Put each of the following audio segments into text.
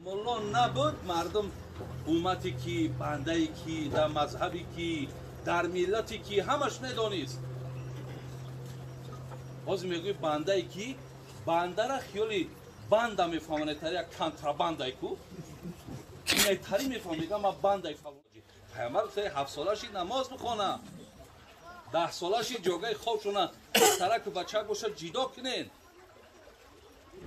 ملا نبود مردم امتی کی بنده کی در مذهبی کی در ملتی کی همش میدونیست. باز میگوی بنده کی بنده را خیلی بنده میفهمونه تر یک کنترابنده کو اینه تری میفهمیگه ما بنده فلان پیامبر گفته 7 سالشی نماز بخونه 10 سالشی جوگای خودشونه ترک بچه گوشه جدا کنین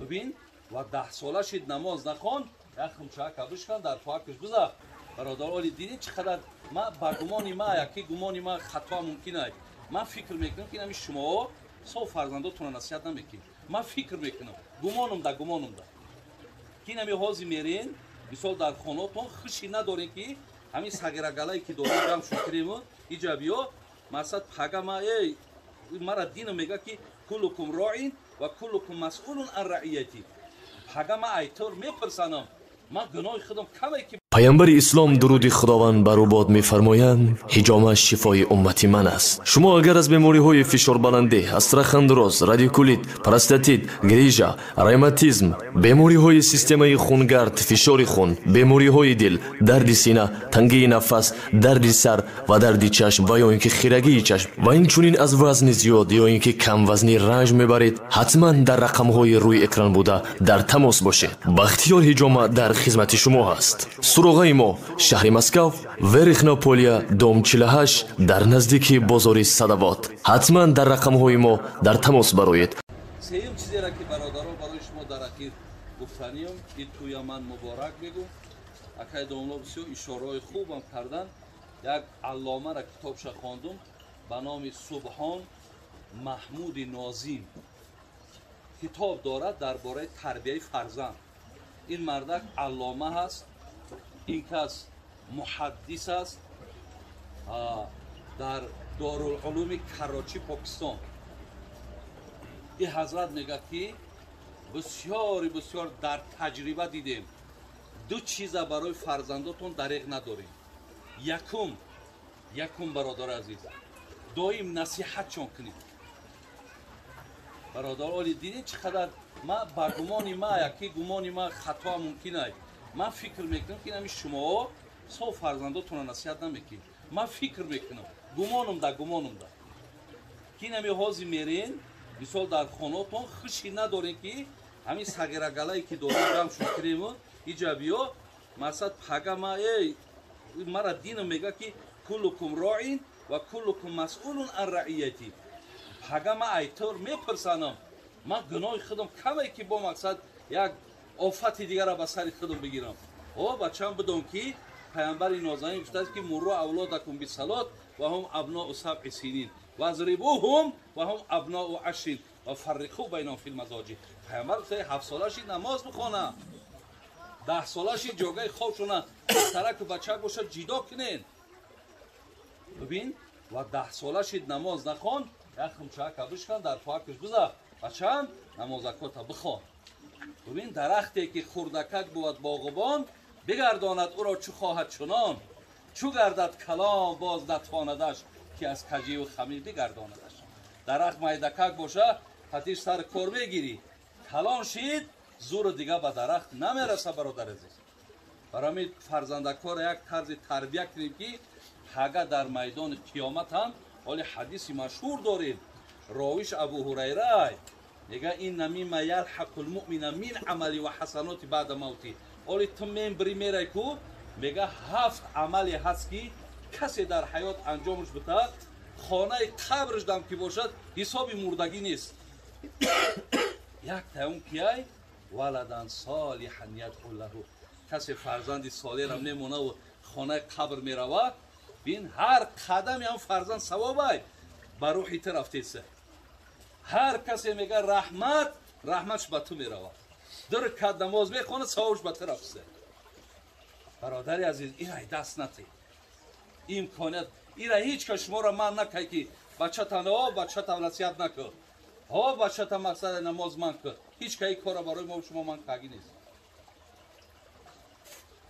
ببین و 10 سالشی نماز نخون یک خمچه کبش کن در توکش بذار برادر اولی دیدین چقدر ما با گمانی ما یکی گمانی ما خطا ممکنه من فکر میکنم که نمی شما سو فرزنداتون نصیحت نمیکنید من فکر میکنم گمانم ده که نمی حاضی میرین مثال در خانه‌تون خوشی ندارین که همین سگرگلایی که داریم جمع شکریم اینجا بیا مثلا پگما ای مرا دین میگه که کلکم راعین و کلکم مسئول عن رعیتی پگما ایطور میپرسنم من گناه خودم کمی که پیامبر اسلام درود خداوند بر او باد می‌فرمایند حجامه شفای امتی من است. شما اگر از بیماری‌های فشار بلندی، استخوان دراز، رادیکولیت، پروستاتیت، گریژا، روماتیسم، بیماری‌های سیستم خونگرد، فشار خون، بیماری‌های دل، درد سینه، تنگی نفس، درد سر و درد چشم و یا اینکه خیرگی چشم و اینچنین از وزن زیاد یا اینکه کم وزنی رنج میبرید حتما در رقم‌های روی اکران بوده در تماس باشید. بختیار حجامه در خدمت شما است. سراغ ما شهر مسکو ورخناپولیا دوم 48 در نزدیکی بازار صدوات حتما در رقم های ما در تماس بروید. سیم چیزی را که برادران برای شما در اخیر گفتنیم این توی من مبارک بگو اکای دانلو بسیار اشاره خوبم کردن یک علامه را کتابش خواندم به نام سبحان محمود نازیم کتاب دارد درباره تربیت فرزند. این مردک علامه هست این کس محدث است در دارالعلوم کراچی پاکستان. این حضرت میگه که بسیار در تجربه دیدیم دو چیز برای فرزنداتون دریغ نداریم. یکم برادر عزیز دائم نصیحت چون کنید. برادر اولی دیدین چقدر ما با گمانی ما یکی گمانی ما خطا ممکنه من فکر میکنم که نمی شما سو فرزنداتون نصیحت نمیکنید. من فکر میکنم گمانم ده که نمی حاضی میرین مثال در خانه‌تون خوشی ندارین که همین سگرگلایی که داریم جمع شکریم اینجا بیا مثلا پگما ای مرا دین میگه که کلکم راعین و کلکم مسئول عن رعیتی پگما ایطور میپرسنم من گناه خودم کمی که با مقصد یک آفت دیگر را به سر خودم بگیرم. بچه‌ام بدون که پیامبر نازنین گفته است که مروا اولادکم بالصلات و هم ابناء 7 سنین و اضربوهم و هم ابناء 10 و فرقوا بینهم فی المضاجع. پیامبر گفته 7 سالشی نماز بخونه 10 سالشی جوگای خودشونه ترک بچه گوشه جدا کنین. ببین و 10 سالشی نماز نخون یک خمچه کبش کن در توکش بذار بچه‌ام نمازکات بخوان. ببین درختی که خردکک بود باغبان بگرداند او را چو خواهد چنان چو گردد کلام باز نتواندش که از کجی و خمیر بگرداندش. درخت میدکک باشه پتیش سر کار بگیری کلان شید زور دیگه به درخت نمیرسه. برادر عزیز برای فرزندکار یک طرز تربیت کنیم که اگر در میدان قیامت هم ولی حدیثی مشهور داریم راویش ابو هریره میگه این مما یلحق المؤمن من عملی و حسنات بعد موتی. ولی تو میبری میره کو میگه 7 عملی هست که کسی در حیات انجامش بده خانه قبرش دم که باشد حسابی مردگی نیست. یک تاون کیای ولدن صالحا یدعو له کسی فرزندی صالح را میمونه و خانه قبر میروه بین هر قدمی هم فرزند ثوابه بر روحی طرف تیسه. هر کسی میگه رحمتش به تو میروه در کد نماز میخونه ثوابش به طرف سه. برادری عزیز ایرا دست نتی امکانیت ایرا هیچ که شما را من نکی که بچه تا بچه تا نصیحت نکن بچه تا مقصد نماز من کن هیچ که این کار برای ما و شما من کگی نیست.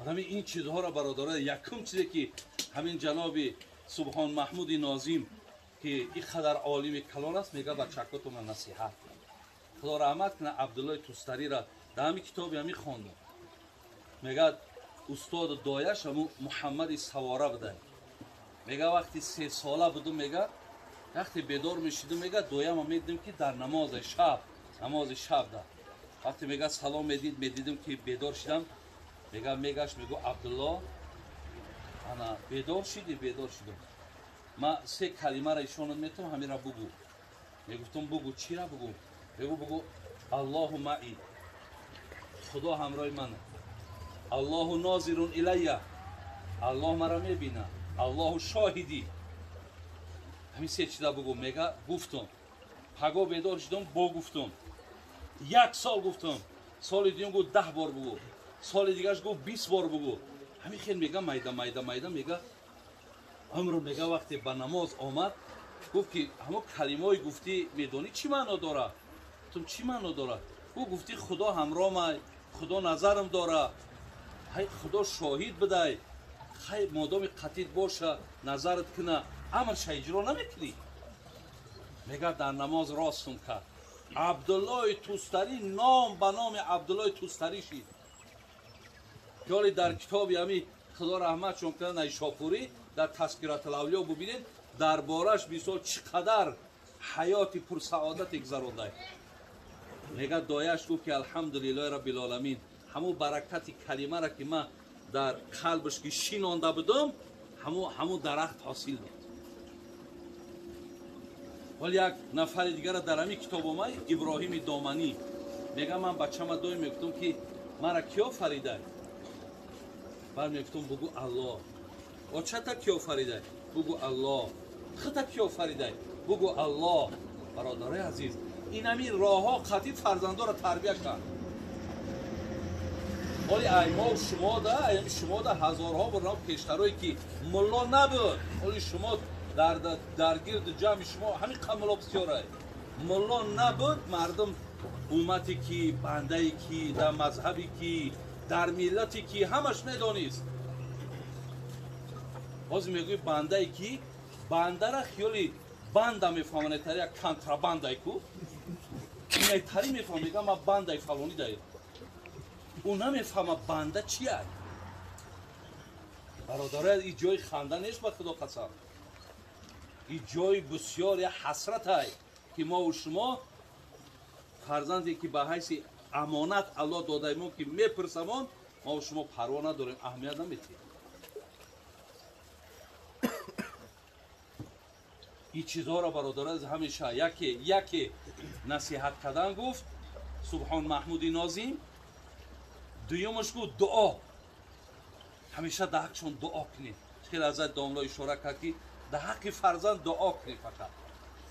این چیزها را برادران یکم چیزی که همین جناب سبحان محمود نازیم که این خدر عالم کلان است میگه بچکاتون نصیحت خدا رحمت کنه عبدالله توستری را در همین کتابی همی خواندم. میگه استاد دایش همون محمد سواره بوده. میگه وقتی 3 ساله بودم، میگه وقتی بیدار میشیدم، میگه دویم هم میدیدم که در نماز شب ده. وقتی میگه سلام میدیدم که بیدار شدم، میگهش میگو عبدالله انا بیدار شدم. ما 3 کلمه را ایشانت میتونم همین را بگو. میگفتم بگو چی را بگو؟ بگو الله معی، خدا همراه منه. الله ناظر الیه، الله مرا میبینه. الله شاهدی. همین 3 چیزا بگو. میگه گفتم. پگاه بیدار شدم گفتم. 1 سال گفتم. سال دیگه گفت 10 بار بگو. سال دیگهش گفت 20 بار بگو. همین خیلی میگه مایده میگه. امروز میگه وقتی به نماز آمد، گفت که همون کلمه‌ای گفتی میدونی چی معنا داره؟ چی معنا داره؟ گفتی خدا همراه من، خدا نظرم داره، هی خدا شاهد بده، خیلی مادام قطعیت باشه نظرت کنه، امرش اجرا نمیکنی. میگه در نماز راستم کرد. عبدالله توستری نام به نام عبدالله توستری شد. که در کتابی همی خدا رحمتشون کنه نیشاپوری در تذکرات الاولیاء ببینید دربارش بسیار چقدر حیات پر سعادت گذرانده. میگه دایش گفت که الحمدلله رب العالمین، همون برکت کلمه را که من در قلبش که شینانده بودم، همون درخت حاصل بود. ولی یک نفر دیگر در همین کتاب ما ابراهیم دامنی میگه من بچه‌م دوی میگفتم که مرا کیا فریده؟ بعد میگفتم بگو الله. و چتا کیا فریده؟ بگو الله. خطا کیا فریده؟ بگو الله. برادرای عزیز، این همین راه ها قطعی فرزندا را تربیت کرد. ولی ایما و شما ده هزارها برنامه پیشترهایی که ملا نبود، ولی شما در گرد جمع شما همین قملا بسیاره. ملا نبود، مردم امتی که بنده که در مذهبی که در ملتی که همش میدانیست. باز میگوی بنده که بنده را خیالی بنده میفهمانه تری یک کنترابنده کو اینه تری میفهم. میگه ما بنده فلانی داریم، او نمیفهمه بنده چیه. برادره این جای خنده نیست به خدا قسم. این جای بسیار حسرت های که ما و شما فرزندی که به حیث امانت الله داده ما که میپرسمان، ما و شما پروا نداریم، اهمیت نمیدیم. این چیزها را برادر همیشه یکی نصیحت کردن گفت سبحان محمود نازیم. دویمش گفت دعا. همیشه در حقشون دعا کنید. خیلی حضرت داملا اشاره کرد که در حق فرزند دعا کنید. فقط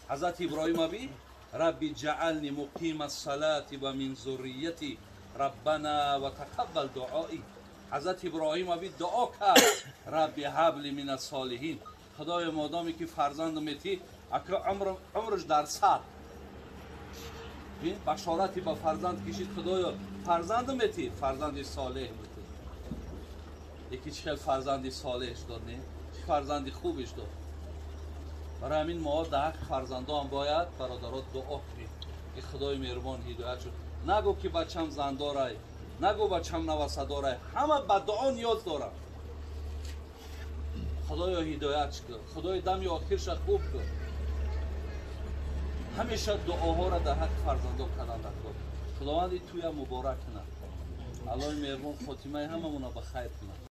حضرت ابراهیم ابی ربی جعلنی مقیم الصلاة و من ذریتی ربنا و تقبل دعایی. حضرت ابراهیم ابی دعا کرد ربی هب لی من الصالحین، خدای مادامی که فرزند میتی اکر عمرش در 100 این بشارتی با فرزند کشید، خدایا فرزند میتی، فرزند صالح میتی. یکی چه فرزندی صالحش داد، نه چه فرزندی خوبش داد. برای همین ما در حق فرزندا هم باید برادرات دعا کنیم که خدای مهربان هدایت شد. نگو که بچم زن داره، نگو بچم نوسه داره، همه به دعا نیاز داره. خدایا هدایت کن، خدای دم آخرش خوب کن. همیشه دعاها را در حق فرزندا کردن کن. خداوند توی مبارک کنه. الله مهربان خاتمه هممون را به خیر کنه.